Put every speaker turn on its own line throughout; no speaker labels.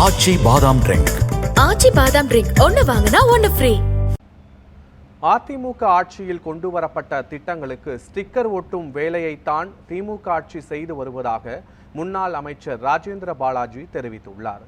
ஆச்சி பாதாம் ட்ரிங்க்.
ஆச்சி பாதாம் ட்ரிங்க் ஒன்னு வாங்கினா ஒன்னு ஃப்ரீ.
அதிமுக ஆட்சியில் கொண்டு வரப்பட்ட திட்டங்களுக்கு ஸ்டிக்கர் ஒட்டும் வேலையைத்தான் திமுக ஆட்சி செய்து வருவதாக முன்னாள் அமைச்சர் ராஜேந்திர பாலாஜி தெரிவித்துள்ளார்.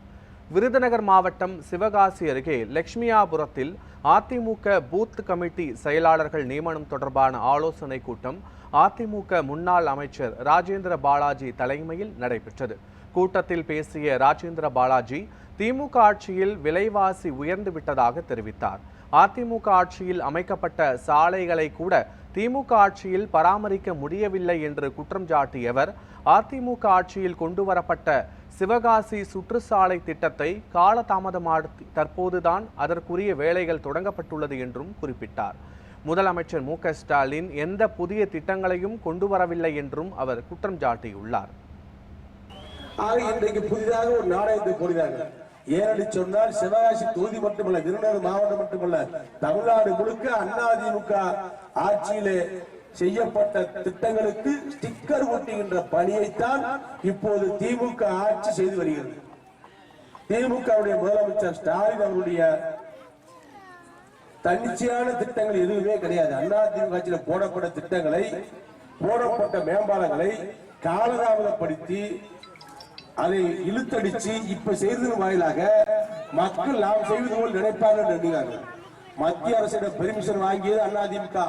விருதுநகர் மாவட்டம் சிவகாசி அருகே லட்சுமியாபுரத்தில் அதிமுக பூத் கமிட்டி செயலாளர்கள் நியமனம் தொடர்பான ஆலோசனை கூட்டம் அதிமுக முன்னாள் அமைச்சர் ராஜேந்திர பாலாஜி தலைமையில் நடைபெற்றது. கூட்டத்தில் பேசிய ராஜேந்திர பாலாஜி திமுக ஆட்சியில் விலைவாசி உயர்ந்து விட்டதாக தெரிவித்தார். அதிமுக ஆட்சியில் அமைக்கப்பட்ட சாலைகளை கூட திமுக ஆட்சியில் பராமரிக்க முடியவில்லை என்று குற்றம் சாட்டியவர், அதிமுக ஆட்சியில் கொண்டு வரப்பட்ட சிவகாசி சுற்றுச்சாலை திட்டத்தை காலதாமதமாக்கி தற்போதுதான் அதற்குரிய வேலைகள் தொடங்கப்பட்டுள்ளது என்றும் குறிப்பிட்டார். முதலமைச்சர் மு.க.ஸ்டாலின் எந்த புதிய திட்டங்களையும் கொண்டு வரவில்லை என்றும் அவர் குற்றம் சாட்டியுள்ளார்.
இன்றைக்கு புதிதாக ஒரு நாணயத்தை போடுகிறார்கள். ஏனென்று சொன்னால் சிவகாசி தொகுதி மட்டுமல்ல, விருதுநகர் மாவட்டம் மட்டுமல்ல, தமிழ்நாடு முழுக்க அதிமுக ஆட்சியிலே செய்யப்பட்ட திட்டங்களுக்கு ஸ்டிக்கர் ஒட்டுகின்ற பணியைத்தான் இப்போது திமுக ஆட்சி செய்து வருகிறது. திமுகவுடைய முதலமைச்சர் ஸ்டாலின் அவருடைய தன்னிச்சையான திட்டங்கள் எதுவுமே கிடையாது. அதிமுக ஆட்சியில் போடப்பட்ட திட்டங்களை, போடப்பட்ட மேம்பாலங்களை காலதாமதப்படுத்தி அதை இழுத்தடிச்சு இப்ப செய்ததன் வாயிலாக மக்கள் நாம் செய்வது போல் நினைப்பார்கள் என்கிறார்கள். மத்திய அரசிடம் பெர்மிஷன் வாங்கியது அதிமுக,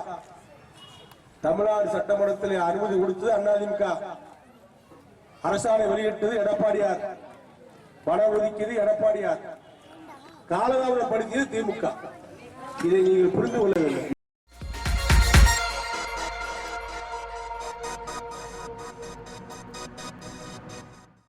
தமிழ்நாடு சட்டமன்றத்தில் அனுமதி கொடுத்தது அதிமுக, அரசாணை வெளியிட்டது எடப்பாடியார், பணம் ஒதுக்கியது எடப்பாடியார், காலதாமதப்படுத்தியது திமுக. இதை நீங்கள் புரிந்து கொள்ள வேண்டும்.